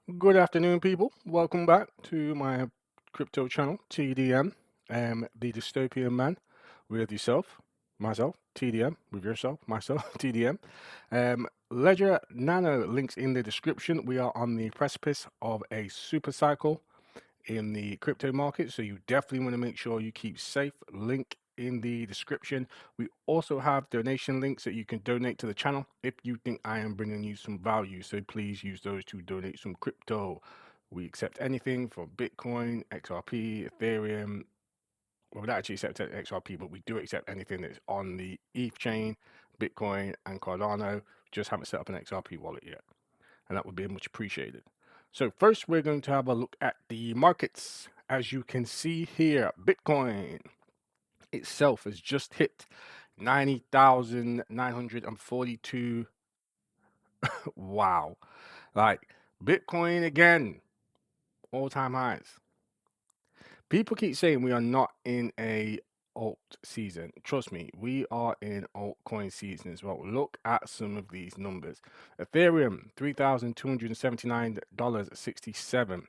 Good afternoon, people. Welcome back to my crypto channel, TDM, the dystopian man with yourself, myself, TDM, with yourself, myself, TDM. Ledger Nano links in the description. We are on the precipice of a super cycle in the crypto market, so you definitely want to make sure you keep safe. Link in the description. We also have donation links that you can donate to the channel if you think I am bringing you some value. So please use those to donate some crypto. We accept anything from Bitcoin, XRP, Ethereum. Well, we don't actually accept XRP, but we do accept anything that's on the ETH chain, Bitcoin, and Cardano. Just haven't set up an XRP wallet yet, and that would be much appreciated. So first, we're going to have a look at the markets. As you can see here, Bitcoin itself has just hit 90,942. Wow. Like Bitcoin again, all-time highs. People keep saying we are not in a alt season. Trust me, we are in altcoin season as well. Look at some of these numbers. Ethereum, $3,279.67,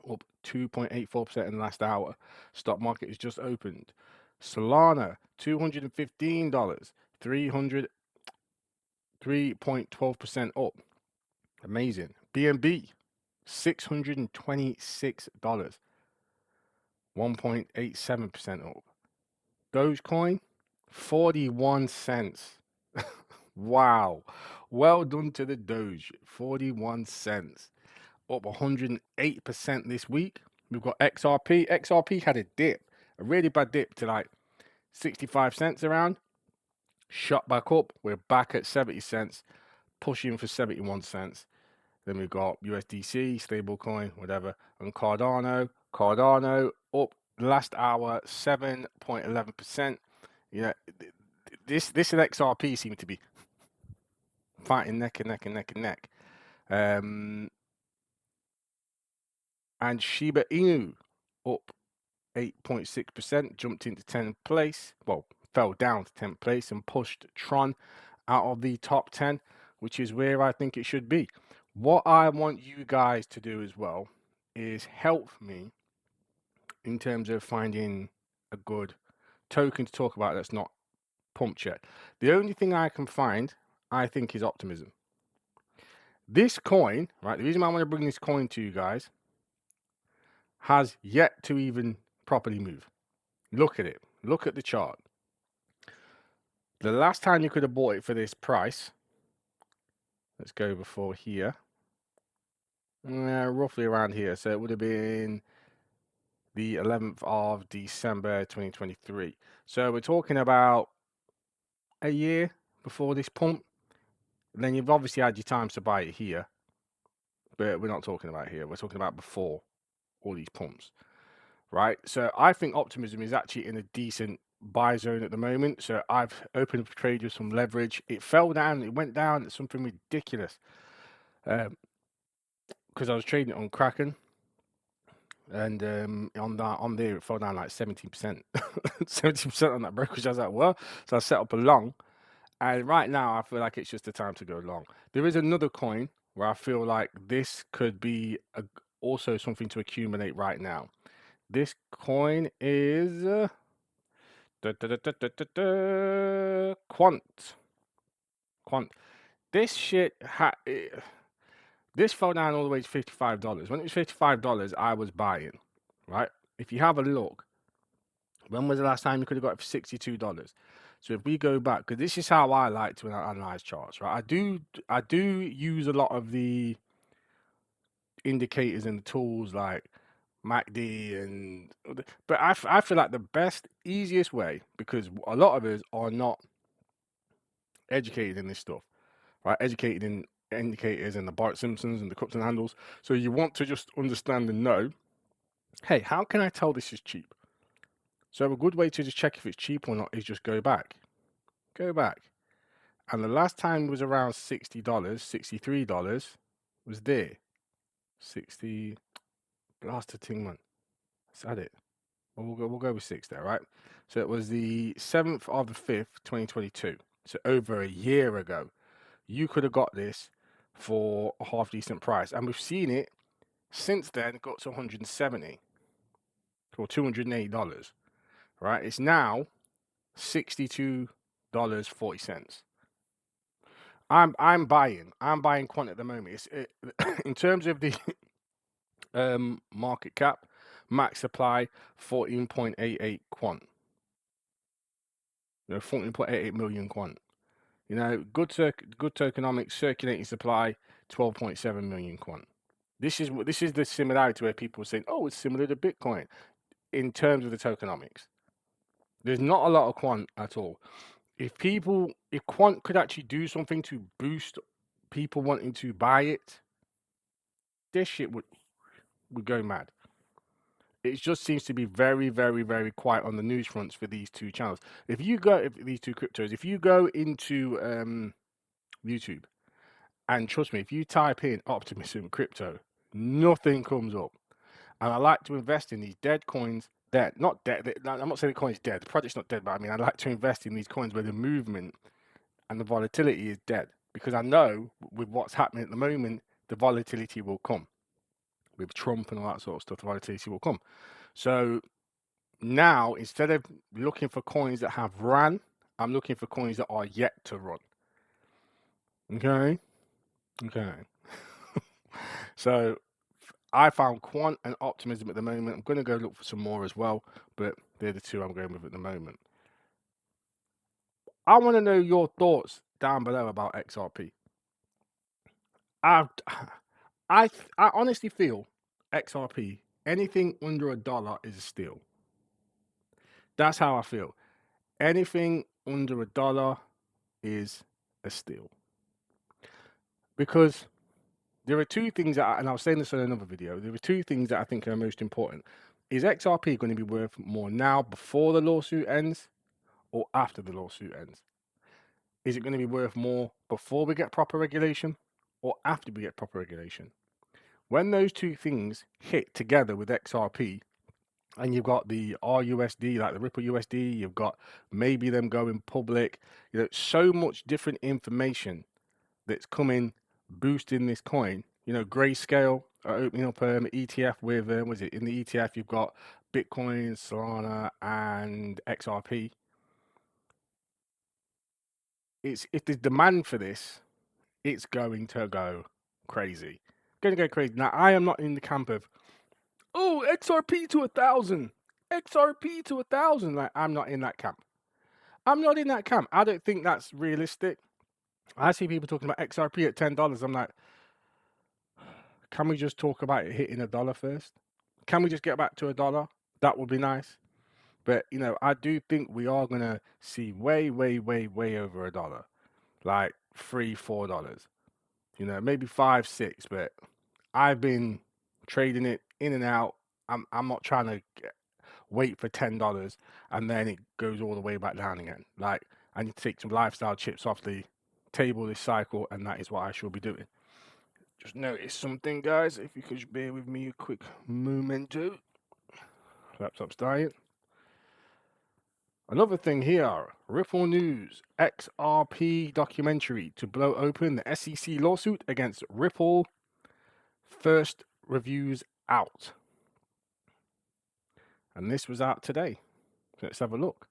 up 2.84% in the last hour. Stock market is just opened. Solana, $215, 3.12% up. Amazing. BNB, $626, 1.87% up. Dogecoin, 41 cents. Wow. Well done to the Doge. 41 cents. Up 108% this week. We've got XRP. XRP had a dip, a really bad dip to like 65 cents around. Shot back up. We're back at 70 cents, pushing for 71 cents. Then we've got USDC, stablecoin, whatever, and Cardano. Cardano up last hour 7.11%. Yeah, this and XRP seem to be fighting neck and neck and neck and neck. And Shiba Inu up 8.6%, jumped into 10th place. Well, fell down to 10th place and pushed Tron out of the top 10, which is where I think it should be. What I want you guys to do as well is help me in terms of finding a good token to talk about that's not pumped yet. The only thing I can find, I think, is Optimism. This coin, right? The reason I want to bring this coin to you guys has yet to even properly move. Look at it. Look at the chart. The last time you could have bought it for this price, let's go before here, roughly around here. So it would have been the 11th of December 2023. So we're talking about a year before this pump. Then you've obviously had your time to buy it here, but we're not talking about here. We're talking about before all these pumps, right? So I think Optimism is actually in a decent buy zone at the moment. So I've opened a trade with some leverage. It fell down. It went down at something ridiculous because I was trading it on Kraken. And on there it fell down like 70%. 70% on that brokerage. I was like, well, so I set up a long. And right now I feel like it's just the time to go long. There is another coin where I feel like this could be also something to accumulate right now. This coin is Quant. Quant. This shit this fell down all the way to $55. When it was $55, I was buying, right? If you have a look, when was the last time you could have got it for $62? So if we go back, because this is how I like to analyze charts, right? I do use a lot of the indicators and the tools like MACD but I feel like the best, easiest way, because a lot of us are not educated in this stuff, right? Educated in indicators and the Bart Simpsons and the cups and handles. So you want to just understand and know, hey, how can I tell this is cheap? So a good way to just check if it's cheap or not is just go back. Go back. And the last time was around $60, $63 was there. 60, blasted thing, man. Is that it? Well, we'll go with 6 there, right? So it was the 7th of the 5th, 2022. So over a year ago. You could have got this for a half decent price, and we've seen it since then got to 170 or $280. Right, it's now $62.40. I'm buying quant at the moment. In terms of the market cap, max supply 14.88 quant. 14.88 million quant. Good tokenomics, circulating supply 12.7 million quant. This is the similarity where people are saying, oh, it's similar to Bitcoin in terms of the tokenomics. There's not a lot of quant at all. If quant could actually do something to boost people wanting to buy it, this shit would go mad. It just seems to be very, very, very quiet on the news fronts for these two channels. If these two cryptos, if you go into YouTube, and trust me, if you type in Optimism crypto, nothing comes up. And I like to invest in these dead coins. They're not dead. I'm not saying the coin's dead. The project's not dead, but I mean, I like to invest in these coins where the movement and the volatility is dead, because I know with what's happening at the moment, the volatility will come. With Trump and all that sort of stuff, the volatility will come. So now, instead of looking for coins that have ran, I'm looking for coins that are yet to run. Okay. So I found Quant and Optimism at the moment. I'm going to go look for some more as well, but they're the two I'm going with at the moment. I want to know your thoughts down below about XRP. I honestly feel XRP, anything under $1 is a steal. That's how I feel. Anything under $1 is a steal. Because there are two things and I was saying this in another video, there are two things that I think are most important. Is XRP going to be worth more now before the lawsuit ends or after the lawsuit ends? Is it going to be worth more before we get proper regulation or after we get proper regulation? When those two things hit together with XRP, and you've got the RUSD, like the Ripple USD, you've got maybe them going public, so much different information that's coming, boosting this coin. Grayscale are opening up ETF with, was it in the ETF? You've got Bitcoin, Solana, and XRP. If there's demand for this, it's going to go crazy. Now, I am not in the camp of, oh, XRP to 1,000, XRP to 1,000. Like, I'm not in that camp. I don't think that's realistic. I see people talking about XRP at $10. I'm like, can we just talk about it hitting $1 first? Can we just get back to $1? That would be nice. But, I do think we are going to see way, way, way, way over $1. Like $3, $4. Maybe 5, 6. But I've been trading it in and out. I'm not trying to wait for $10 and then it goes all the way back down again. Like, I need to take some lifestyle chips off the table this cycle, and that is what I should be doing. Just noticed something, guys. If you could bear with me a quick momento. Laptop's dying. Another thing here, Ripple News, XRP documentary to blow open the SEC lawsuit against Ripple. First reviews out. And this was out today. Let's have a look.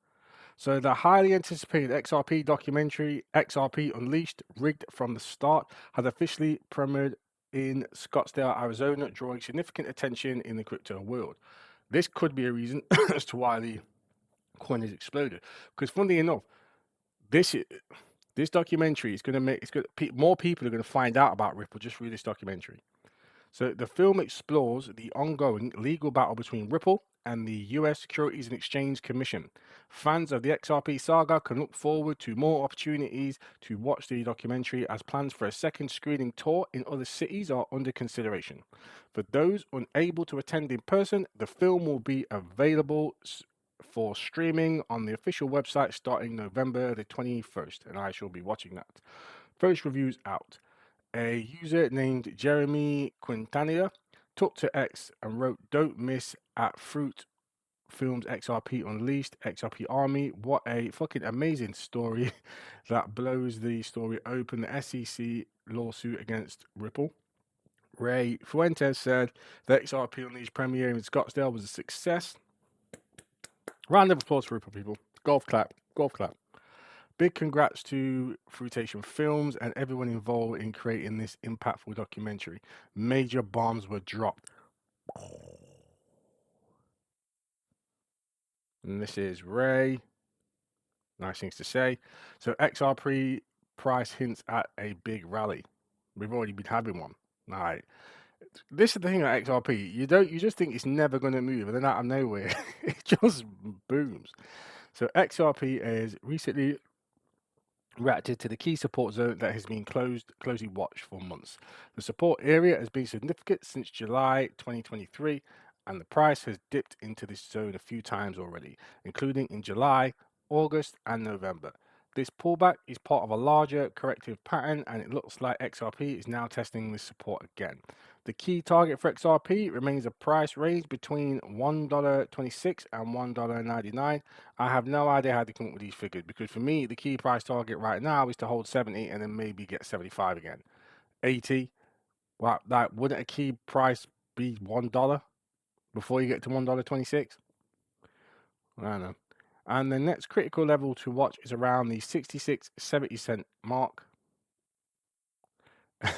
So the highly anticipated XRP documentary, XRP Unleashed, Rigged from the Start, has officially premiered in Scottsdale, Arizona, drawing significant attention in the crypto world. This could be a reason as to why the coin has exploded. Because funnily enough, this documentary is going to more people are going to find out about Ripple just through this documentary. So the film explores the ongoing legal battle between Ripple and the US Securities and Exchange Commission. Fans of the XRP saga can look forward to more opportunities to watch the documentary, as plans for a second screening tour in other cities are under consideration. For those unable to attend in person, the film will be available for streaming on the official website starting November the 21st, and I shall be watching that. First reviews out. A user named Jeremy Quintanilla took to X and wrote, "Don't miss at Fruit Films XRP Unleashed, XRP Army. What a fucking amazing story that blows the story open. The SEC lawsuit against Ripple. Ray Fuentes said the XRP Unleashed premiere in Scottsdale was a success. Round of applause for Ripple, people. Golf clap, golf clap. Big congrats to Fruitation Films and everyone involved in creating this impactful documentary. Major bombs were dropped. And this is Ray. Nice things to say. So XRP price hints at a big rally. We've already been having one. All right. This is the thing about XRP. You just think it's never going to move, and then out of nowhere, it just booms. So XRP is recently reacted to the key support zone that has been closely watched for months. The support area has been significant since July 2023, and the price has dipped into this zone a few times already, including in July, August, and November. This pullback is part of a larger corrective pattern, and it looks like XRP is now testing this support again. The key target for XRP remains a price range between $1.26 and $1.99. I have no idea how to come up with these figures, because for me, the key price target right now is to hold 70 and then maybe get 75 again. 80, well, that wouldn't a key price be $1 before you get to $1.26? I don't know. And the next critical level to watch is around the 66.70 mark.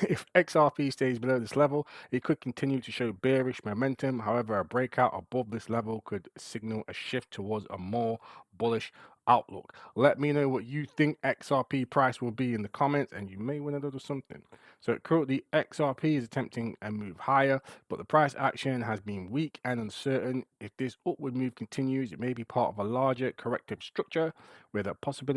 If XRP stays below this level, it could continue to show bearish momentum. However, a breakout above this level could signal a shift towards a more bullish outlook. Let me know what you think XRP price will be in the comments, and you may win a little something. So currently, XRP is attempting a move higher, but the price action has been weak and uncertain. If this upward move continues, it may be part of a larger corrective structure with a possible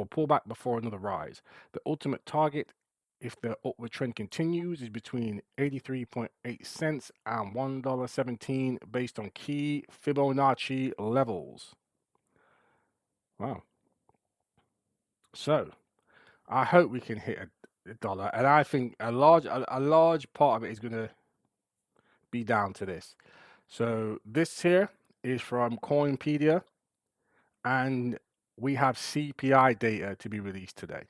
pullback before another rise. The ultimate target, if the upward trend continues, is between 83.8 cents and $1.17 based on key Fibonacci levels. Wow. So I hope we can hit a dollar, and I think a large part of it is going to be down to this. So this here is from Coinpedia, and we have CPI data to be released today.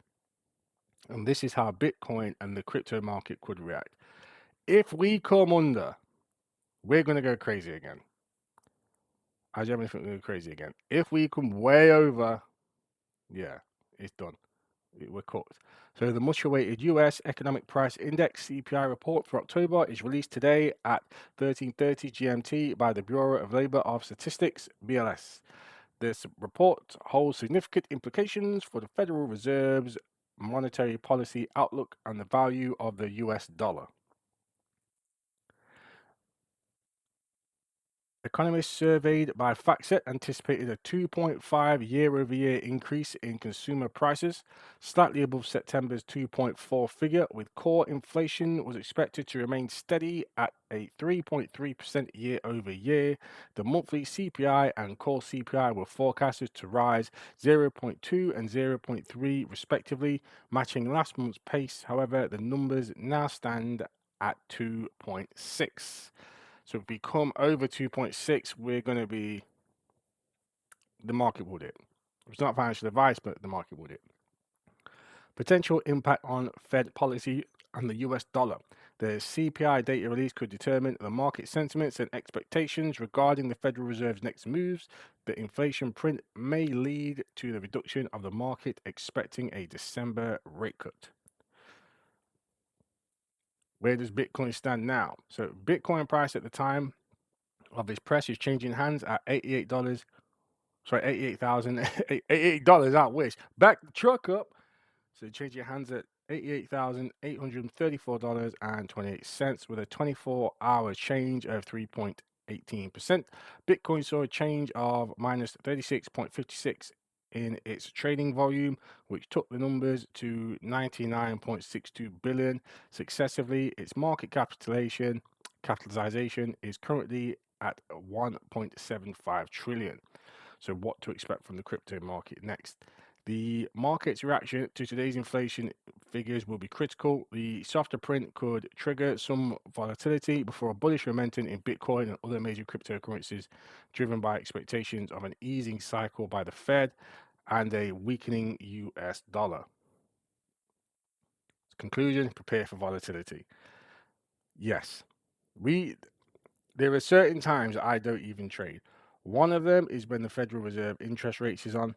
And this is how Bitcoin and the crypto market could react. If we come under, we're going to go crazy again. I generally think we're going to go crazy again. If we come way over, yeah, it's done. We're cooked. So the much-awaited U.S. Economic Price Index (CPI) report for October is released today at 13:30 GMT by the Bureau of Labor of Statistics (BLS). This report holds significant implications for the Federal Reserve's monetary policy outlook and the value of the U.S. dollar. Economists surveyed by FactSet anticipated a 2.5 year-over-year increase in consumer prices, slightly above September's 2.4 figure, with core inflation was expected to remain steady at a 3.3% year-over-year. The monthly CPI and core CPI were forecasted to rise 0.2 and 0.3 respectively, matching last month's pace. However, the numbers now stand at 2.6. So if we come over 2.6, we're going to be, the market would hit. It's not financial advice, but the market would hit. Potential impact on Fed policy and the US dollar. The CPI data release could determine the market sentiments and expectations regarding the Federal Reserve's next moves. The inflation print may lead to the reduction of the market expecting a December rate cut. Where does Bitcoin stand now? So Bitcoin price at the time of this press is changing hands at $88. Sorry, $88,000. $88, I wish. Back the truck up. So change your hands at $88,834.28 with a 24-hour change of 3.18%. Bitcoin saw a change of minus 36.56 in its trading volume, which took the numbers to 99.62 billion successively. Its market capitalization is currently at 1.75 trillion. So what to expect from the crypto market next? The market's reaction to today's inflation figures will be critical. The softer print could trigger some volatility before a bullish momentum in Bitcoin and other major cryptocurrencies, driven by expectations of an easing cycle by the Fed and a weakening US dollar. Conclusion: prepare for volatility. Yes, there are certain times I don't even trade. One of them is when the Federal Reserve interest rates is on.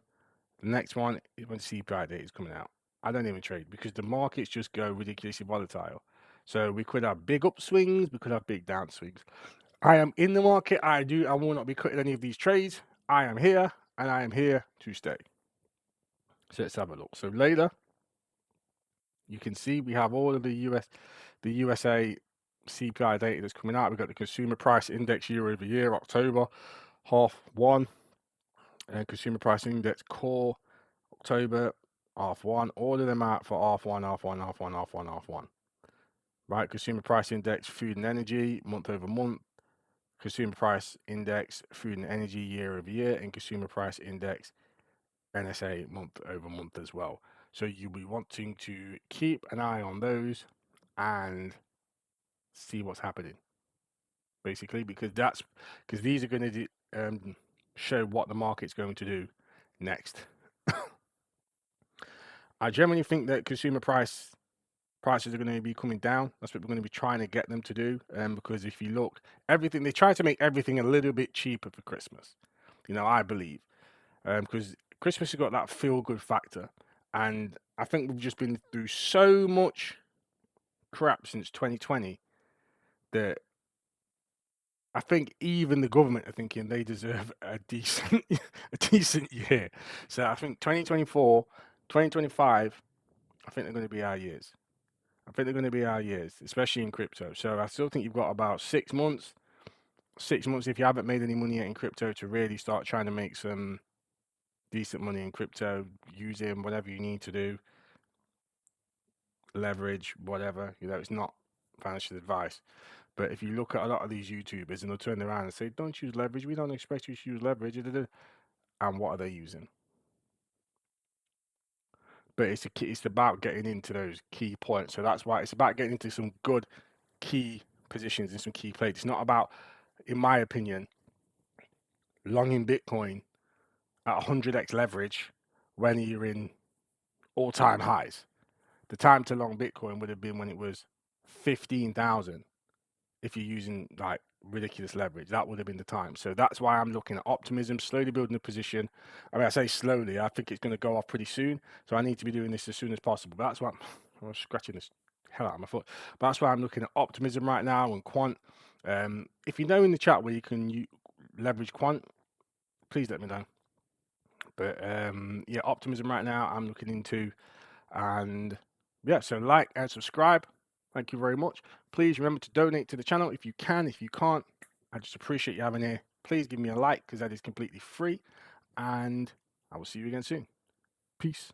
The next one is when CPI data is coming out. I don't even trade because the markets just go ridiculously volatile. So we could have big upswings, we could have big downswings. I am in the market. I will not be cutting any of these trades. I am here and I am here to stay. So let's have a look. So later, you can see we have all of the USA CPI data that's coming out. We've got the consumer price index year over year, October, half one, and consumer price index core, October, half one. All of them out for half one. Right, consumer price index, food and energy, month over month. Consumer price index, food and energy, year over year, and consumer price index, NSA, month over month as well. So you'll be wanting to keep an eye on those and see what's happening, basically, because these are going to show what the market's going to do next. I generally think that consumer prices are going to be coming down. That's what we're going to be trying to get them to do. Because if you look, they try to make everything a little bit cheaper for Christmas. I believe, because Christmas has got that feel good factor, and I think we've just been through so much crap since 2020 that I think even the government are thinking they deserve a decent year. So I think 2024, 2025, I think they're going to be our years. Especially in crypto. So I still think you've got about 6 months. 6 months if you haven't made any money yet in crypto to really start trying to make some decent money in crypto, using whatever you need to do, leverage, whatever. It's not financial advice. But if you look at a lot of these YouTubers and they'll turn around and say, don't use leverage, we don't expect you to use leverage. And what are they using? But it's about getting into those key points. So that's why it's about getting into some good key positions and some key plays. It's not about, in my opinion, longing Bitcoin at 100x leverage when you're in all-time highs. The time to long Bitcoin would have been when it was 15,000. If you're using like ridiculous leverage, that would have been the time. So that's why I'm looking at optimism, slowly building a position. I mean, I say slowly, I think it's going to go off pretty soon. So I need to be doing this as soon as possible. But that's why I'm scratching this hell out of my foot. But that's why I'm looking at optimism right now and quant. If you know in the chat where you can leverage quant, please let me know. But yeah, optimism right now I'm looking into. And yeah, so like and subscribe. Thank you very much. Please remember to donate to the channel if you can. If you can't, I just appreciate you having here. Please give me a like because that is completely free. And I will see you again soon. Peace.